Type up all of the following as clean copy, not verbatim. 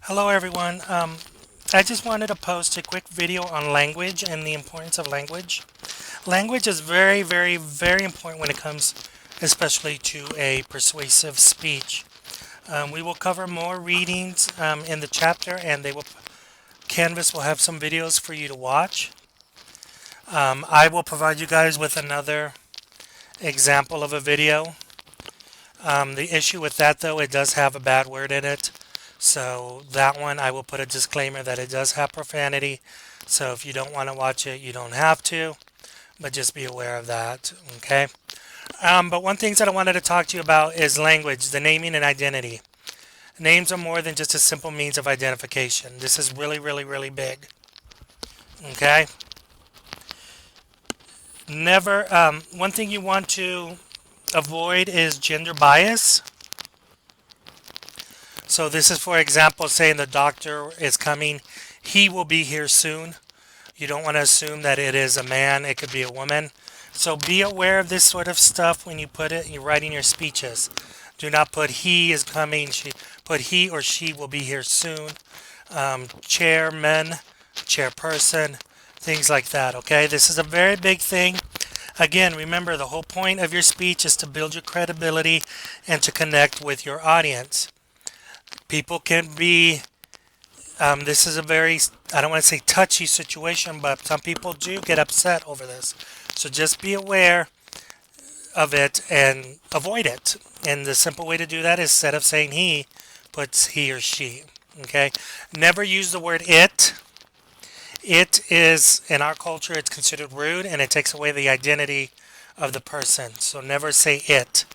Hello everyone. I just wanted to post a quick video on language and the importance of language. Language is very, very, very important when it comes especially to a persuasive speech. We will cover more readings in the chapter and Canvas will have some videos for you to watch. I will provide you guys with another example of a video. The issue with that though, it does have a bad word in it. So that one, I will put a disclaimer that it does have profanity. So if you don't want to watch it, you don't have to, but just be aware of that, okay? But one thing that I wanted to talk to you about is language, the naming and identity. Names are more than just a simple means of identification. This is really, really, really big, okay? One thing you want to avoid is gender bias. So this is, for example, saying the doctor is coming. He will be here soon. You don't want to assume that it is a man. It could be a woman. So be aware of this sort of stuff when you put it. You're writing your speeches. Do not put he is coming. Put he or she will be here soon. Chairman, chairperson, things like that. Okay, this is a very big thing. Again, remember the whole point of your speech is to build your credibility and to connect with your audience. People can be, this is a very, I don't want to say touchy situation, but some people do get upset over this. So just be aware of it and avoid it. And the simple way to do that is instead of saying he, puts he or she. Okay? Never use the word it. It is, in our culture, it's considered rude and it takes away the identity of the person. So never say it.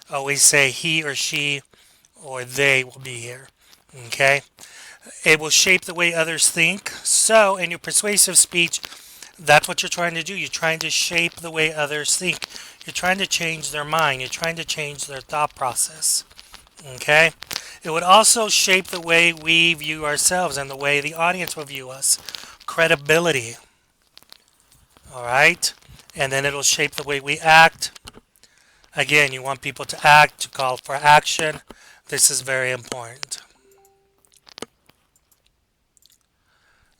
Always say he or she or they will be here. Okay? It will shape the way others think. So, in your persuasive speech, that's what you're trying to do. You're trying to shape the way others think. You're trying to change their mind. You're trying to change their thought process. Okay? It would also shape the way we view ourselves and the way the audience will view us. Credibility. All right? And then it'll shape the way we act. Again, you want people to act, to call for action. This is very important.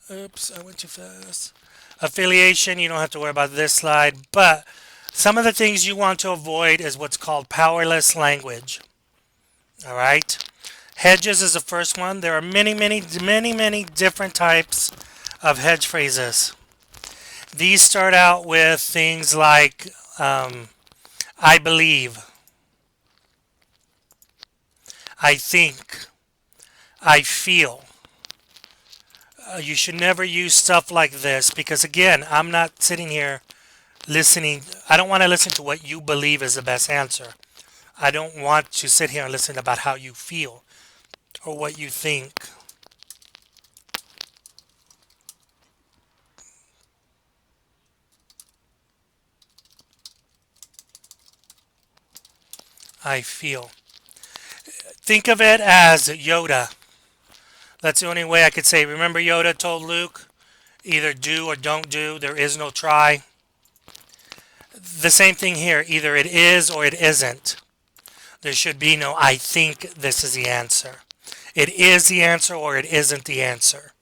Oops, I went too fast. Affiliation, you don't have to worry about this slide, but some of the things you want to avoid is what's called powerless language. All right? Hedges is the first one. There are many, many, many, many different types of hedge phrases. These start out with things like I believe, I think, I feel. You should never use stuff like this because, again, I'm not sitting here listening. I don't want to listen to what you believe is the best answer. I don't want to sit here and listen about how you feel or what you think. I feel. Think of it as Yoda. That's the only way I could say. Remember, Yoda told Luke, either do or don't do. There is no try. The same thing here. Either it is or it isn't. There should be no I think this is the answer. It is the answer or it isn't the answer.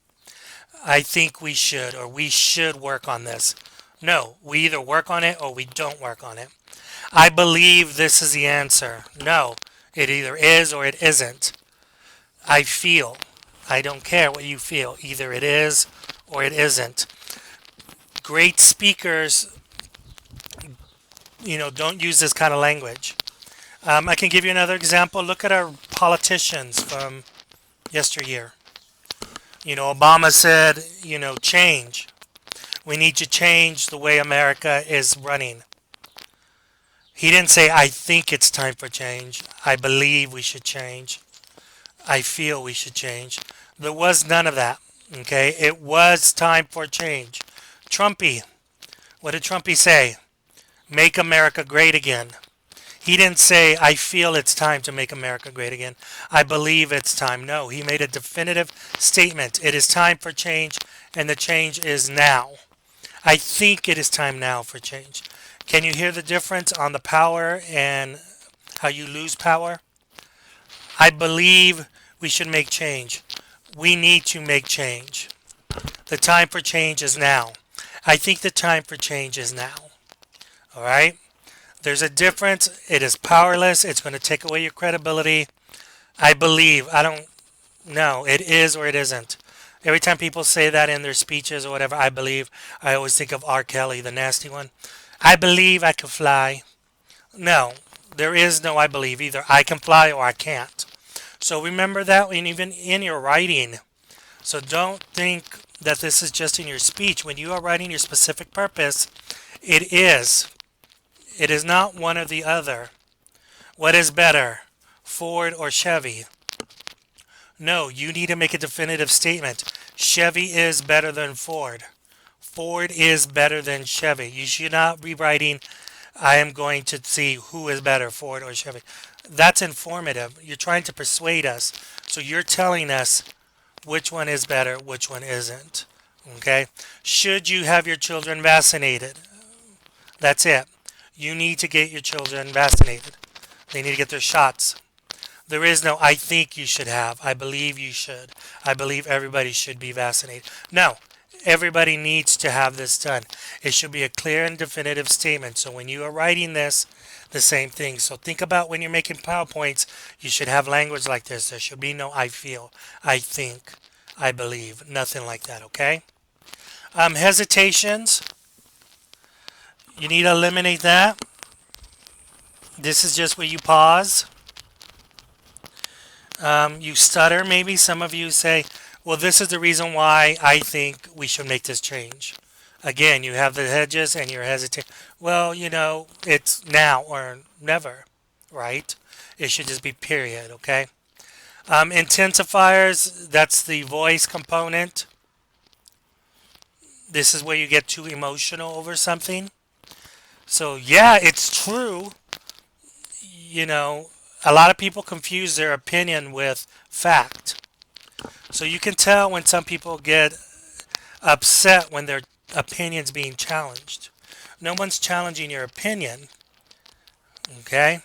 I think we should or we should work on this. No, we either work on it or we don't work on it. I believe this is the answer. No, it either is or it isn't. I feel. I don't care what you feel. Either it is or it isn't. Great speakers, don't use this kind of language. I can give you another example. Look at our politicians from yesteryear. Obama said, change. We need to change the way America is running. He didn't say, I think it's time for change. I believe we should change. I feel we should change. There was none of that. Okay? It was time for change. Trumpy. What did Trumpy say? Make America great again. He didn't say, I feel it's time to make America great again. I believe it's time. No, he made a definitive statement. It is time for change, and the change is now. I think it is time now for change. Can you hear the difference on the power and how you lose power? I believe we should make change. We need to make change. The time for change is now. I think the time for change is now. All right? There's a difference. It is powerless. It's going to take away your credibility. I believe. I don't know. It is or it isn't. Every time people say that in their speeches or whatever, I believe, I always think of R. Kelly, the nasty one. I believe I can fly. No, there is no I believe. Either I can fly or I can't. So remember that, and even in your writing. So don't think that this is just in your speech. When you are writing your specific purpose, it is. It is not one or the other. What is better, Ford or Chevy? No, you need to make a definitive statement. Chevy is better than Ford. Ford is better than Chevy. You should not be writing, I am going to see who is better, Ford or Chevy. That's informative. You're trying to persuade us. So you're telling us which one is better, which one isn't. Okay? Should you have your children vaccinated? That's it. You need to get your children vaccinated. They need to get their shots. There is no I think you should have. I believe you should. I believe everybody should be vaccinated. No. Everybody needs to have this done. It should be a clear and definitive statement. So when you are writing this, the same thing. So think about when you're making PowerPoints, you should have language like this. There should be no I feel, I think, I believe. Nothing like that, okay? Hesitations. You need to eliminate that. This is just where you pause. You stutter, maybe. Some of you say, well, this is the reason why I think we should make this change. Again, you have the hedges and you're hesitating. Well, it's now or never, right? It should just be period, okay? Intensifiers, that's the voice component. This is where you get too emotional over something. So, yeah, it's true. A lot of people confuse their opinion with fact. So you can tell when some people get upset when their opinion's being challenged. No one's challenging your opinion, okay?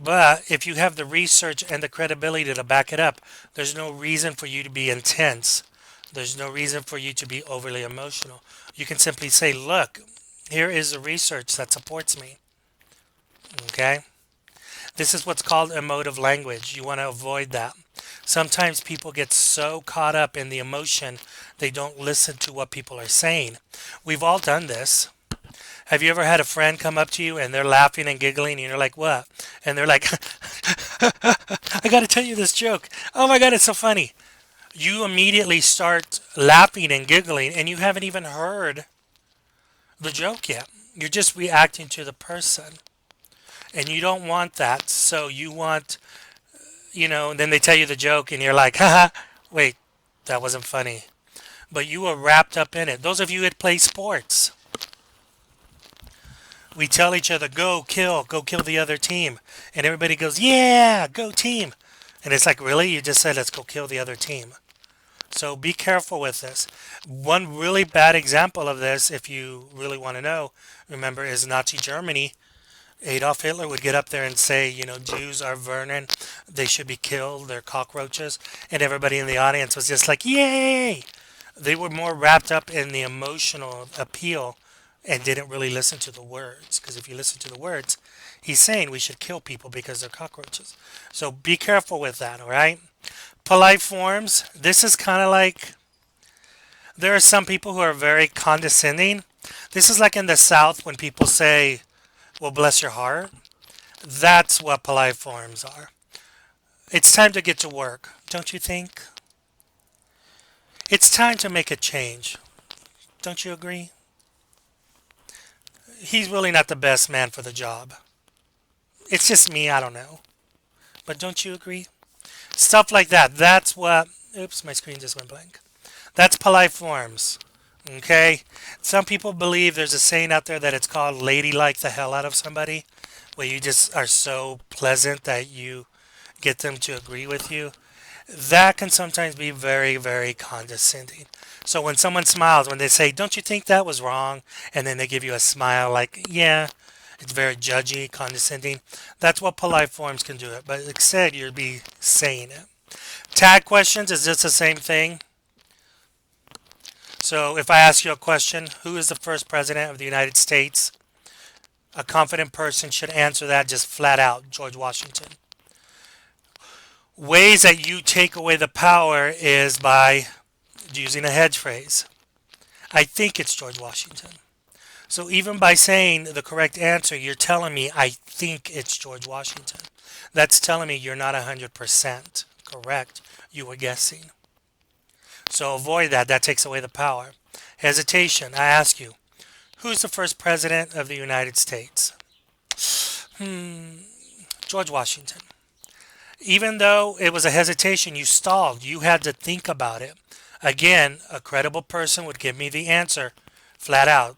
But if you have the research and the credibility to back it up, there's no reason for you to be intense. There's no reason for you to be overly emotional. You can simply say, look, here is the research that supports me, okay? This is what's called emotive language. You want to avoid that. Sometimes people get so caught up in the emotion, they don't listen to what people are saying. We've all done this. Have you ever had a friend come up to you and they're laughing and giggling and you're like, what? And they're like, I got to tell you this joke. Oh my God, it's so funny. You immediately start laughing and giggling and you haven't even heard the joke yet. You're just reacting to the person. And you don't want that. So you want, and then they tell you the joke and you're like, haha, wait, that wasn't funny. But you were wrapped up in it. Those of you that play sports, we tell each other, go kill the other team. And everybody goes, yeah, go team. And it's like, really? You just said, let's go kill the other team. So be careful with this. One really bad example of this, if you really want to know, remember, is Nazi Germany. Adolf Hitler would get up there and say, Jews are vermin, they should be killed, they're cockroaches. And everybody in the audience was just like, yay! They were more wrapped up in the emotional appeal and didn't really listen to the words. Because if you listen to the words, he's saying we should kill people because they're cockroaches. So be careful with that, all right? Polite forms. This is kind of like, there are some people who are very condescending. This is like in the South when people say, well, bless your heart. That's what polite forms are. It's time to get to work, don't you think? It's time to make a change. Don't you agree? He's really not the best man for the job. It's just me, I don't know. But don't you agree? Stuff like that. That's what... Oops, my screen just went blank. That's polite forms. Okay? Some people believe there's a saying out there that it's called ladylike the hell out of somebody, where you just are so pleasant that you get them to agree with you. That can sometimes be very, very condescending. So when someone smiles, when they say, don't you think that was wrong? And then they give you a smile like, yeah, it's very judgy, condescending. That's what polite forms can do it. But like I said, you'll be saying it. Tag questions is just the same thing. So if I ask you a question, who is the first president of the United States? A confident person should answer that just flat out, George Washington. Ways that you take away the power is by using a hedge phrase. I think it's George Washington. So even by saying the correct answer, you're telling me I think it's George Washington. That's telling me you're not 100% correct. You were guessing. So avoid that. That takes away the power. Hesitation. I ask you, who's the first president of the United States? George Washington. Even though it was a hesitation, you stalled. You had to think about it. Again, a credible person would give me the answer flat out.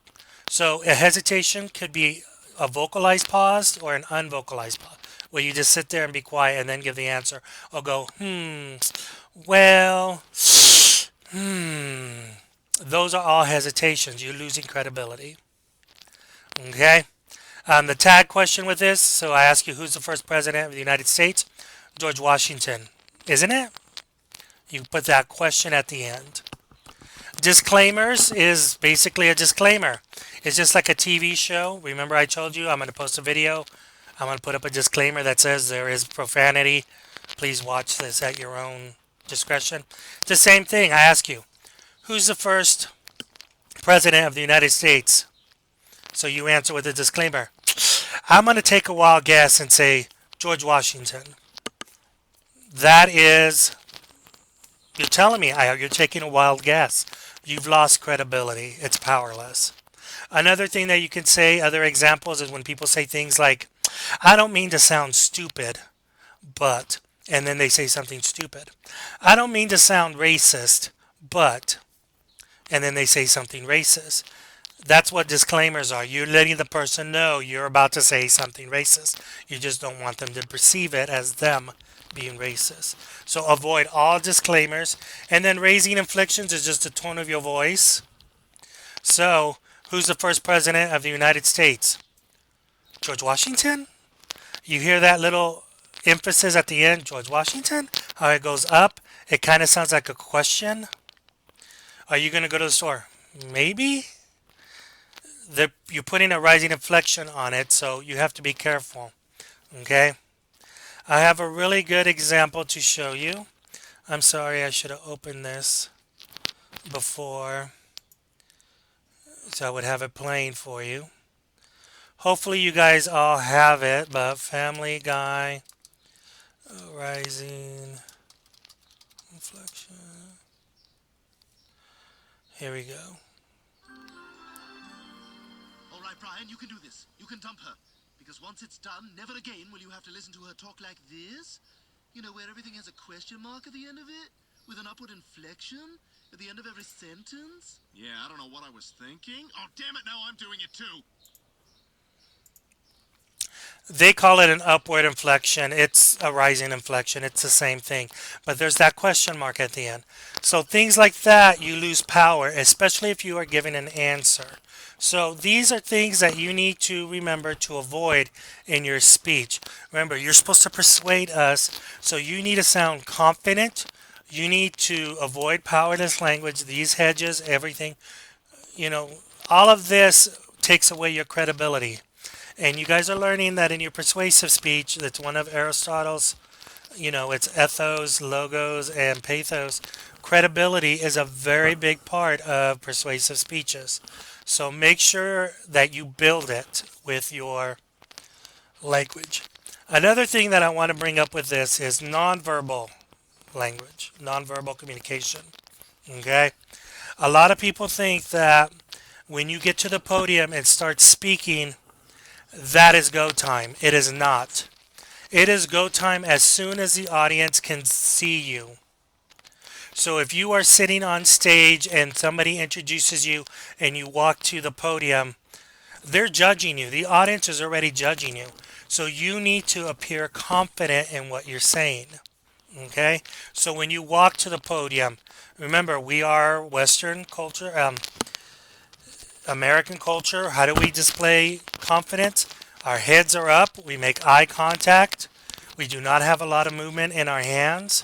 So a hesitation could be a vocalized pause or an unvocalized pause, where you just sit there and be quiet and then give the answer, or go, well, those are all hesitations. You're losing credibility. Okay? The tag question with this, so I ask you, who's the first president of the United States? George Washington. Isn't it? You put that question at the end. Disclaimers is basically a disclaimer. It's just like a TV show. Remember I told you I'm going to post a video. I'm going to put up a disclaimer that says there is profanity. Please watch this at your own discretion. It's the same thing. I ask you, who's the first president of the United States? So you answer with a disclaimer. I'm going to take a wild guess and say George Washington. That is, you're telling me you're taking a wild guess. You've lost credibility. It's powerless. Another thing that you can say, other examples, is when people say things like, I don't mean to sound stupid, but, and then they say something stupid. I don't mean to sound racist, but, and then they say something racist. That's what disclaimers are. You're letting the person know you're about to say something racist. You just don't want them to perceive it as them being racist. So avoid all disclaimers. And then raising inflections is just the tone of your voice. So, who's the first president of the United States? George Washington? You hear that little emphasis at the end, George Washington? How it goes up? It kind of sounds like a question. Are you going to go to the store? Maybe? You're putting a rising inflection on it, so you have to be careful. Okay? I have a really good example to show you. I'm sorry, I should have opened this before, so I would have it playing for you. Hopefully you guys all have it, but Family Guy, rising inflection. Here we go. All right, Brian, you can do this. You can dump her. Because once it's done, never again will you have to listen to her talk like this. You know, where everything has a question mark at the end of it? With an upward inflection? At the end of every sentence? Yeah, I don't know what I was thinking. Oh, damn it, now I'm doing it too. They call it an upward inflection. It's a rising inflection. It's the same thing. But there's that question mark at the end. So things like that, you lose power, especially if you are giving an answer. So these are things that you need to remember to avoid in your speech. Remember, you're supposed to persuade us, so you need to sound confident. You need to avoid powerless language, these hedges, everything. You know, all of this takes away your credibility. And you guys are learning that in your persuasive speech, that's one of Aristotle's, it's ethos, logos, and pathos. Credibility is a very big part of persuasive speeches. So make sure that you build it with your language. Another thing that I want to bring up with this is nonverbal language, nonverbal communication. Okay? A lot of people think that when you get to the podium and start speaking, that is go time. It is not. It is go time as soon as the audience can see you. So if you are sitting on stage and somebody introduces you and you walk to the podium, they're judging you. The audience is already judging you. So you need to appear confident in what you're saying. Okay? So when you walk to the podium, remember, we are Western culture, American culture. How do we display confidence? Our heads are up. We make eye contact. We do not have a lot of movement in our hands.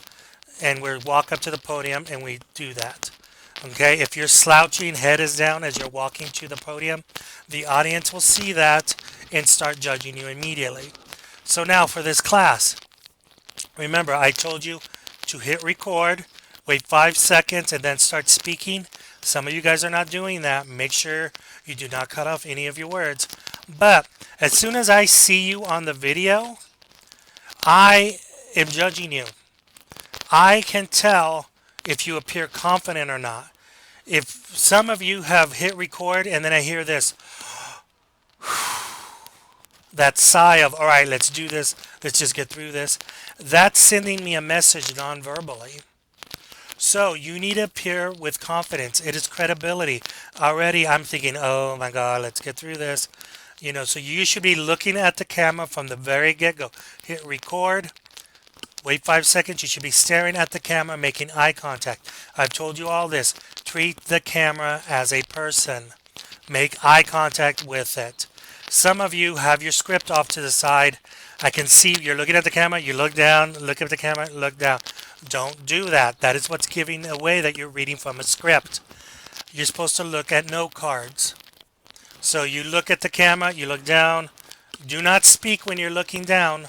and we walk up to the podium and we do that. Okay, if you're slouching, head is down as you're walking to the podium, the audience will see that and start judging you immediately. So now for this class, remember I told you to hit record, wait 5 seconds, and then start speaking. Some of you guys are not doing that. Make sure you do not cut off any of your words. But as soon as I see you on the video, I am judging you. I can tell if you appear confident or not. If some of you have hit record and then I hear this, that sigh of, all right, let's do this, let's just get through this, that's sending me a message non-verbally. So you need to appear with confidence. It is credibility. Already I'm thinking, oh my God, let's get through this. So you should be looking at the camera from the very get-go. Hit record. Wait 5 seconds. You should be staring at the camera, making eye contact. I've told you all this. Treat the camera as a person. Make eye contact with it. Some of you have your script off to the side. I can see you're looking at the camera. You look down, look at the camera, look down. Don't do that. That is what's giving away that you're reading from a script. You're supposed to look at note cards. So you look at the camera, you look down. Do not speak when you're looking down.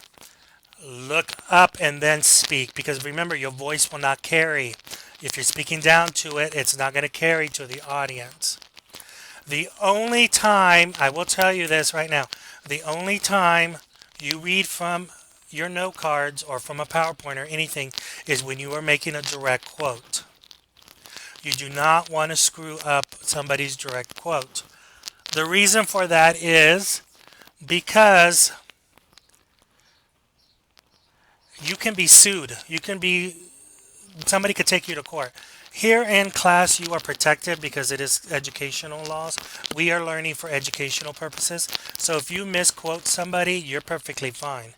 Look up and then speak, because remember, your voice will not carry. If you're speaking down to it, it's not going to carry to the audience. The only time, I will tell you this right now, the only time you read from your note cards or from a PowerPoint or anything is when you are making a direct quote. You do not want to screw up somebody's direct quote. The reason for that is because you can be sued. Somebody could take you to court. Here in class, you are protected because it is educational laws. We are learning for educational purposes. So if you misquote somebody, you're perfectly fine.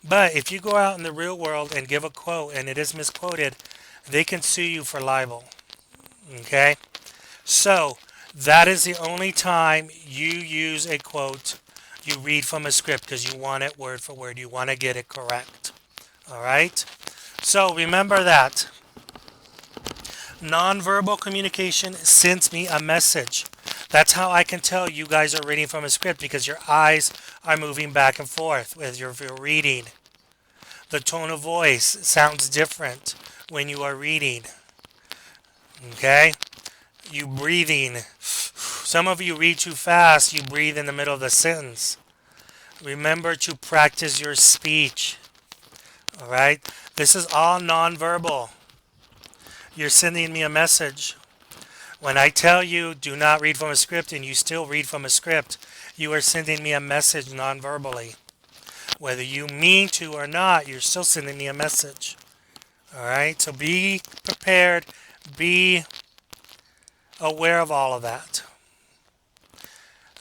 But if you go out in the real world and give a quote and it is misquoted, they can sue you for libel. Okay? So that is the only time you use a quote. You read from a script because you want it word for word. You want to get it correct. All right? So remember that. Nonverbal communication sends me a message. That's how I can tell you guys are reading from a script, because your eyes are moving back and forth with your reading. The tone of voice sounds different when you are reading. Okay? You breathing. Some of you read too fast. You breathe in the middle of the sentence. Remember to practice your speech. All right? This is all nonverbal. You're sending me a message. When I tell you do not read from a script and you still read from a script, you are sending me a message non-verbally. Whether you mean to or not, you're still sending me a message. All right? So be prepared. Be aware of all of that.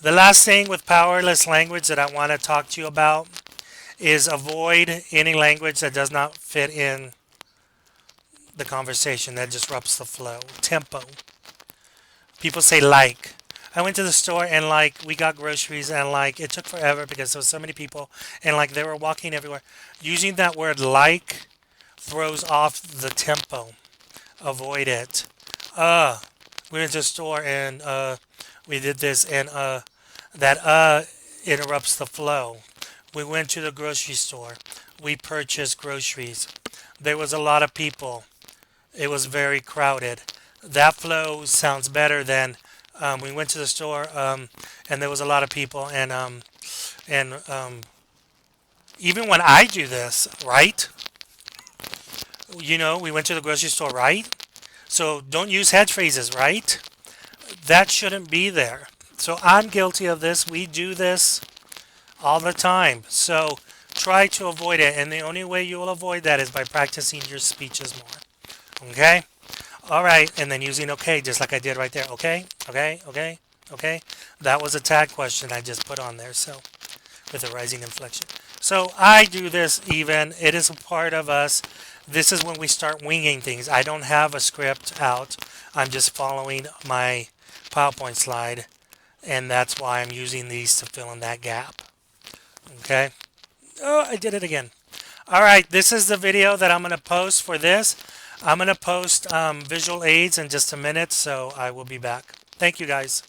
The last thing with powerless language that I want to talk to you about is avoid any language that does not fit in the conversation, that disrupts the flow. Tempo. People say like. I went to the store and we got groceries and it took forever because there was so many people and they were walking everywhere. Using that word like throws off the tempo. Avoid it. We went to the store and we did this and that interrupts the flow. We went to the grocery store. We purchased groceries. There was a lot of people. It was very crowded. That flow sounds better than we went to the store and there was a lot of people and even when I do this, right? We went to the grocery store, right? So don't use head phrases, right? That shouldn't be there. So I'm guilty of this. We do this all the time. So try to avoid it. And the only way you will avoid that is by practicing your speeches more. Okay? All right. And then using okay, just like I did right there. Okay? Okay? Okay? Okay? That was a tag question I just put on there. So with a rising inflection. So I do this even. It is a part of us. This is when we start winging things. I don't have a script out. I'm just following my PowerPoint slide. And that's why I'm using these to fill in that gap. Okay? Oh, I did it again. All right, this is the video that I'm going to post for this. I'm going to post visual aids in just a minute, so I will be back. Thank you guys.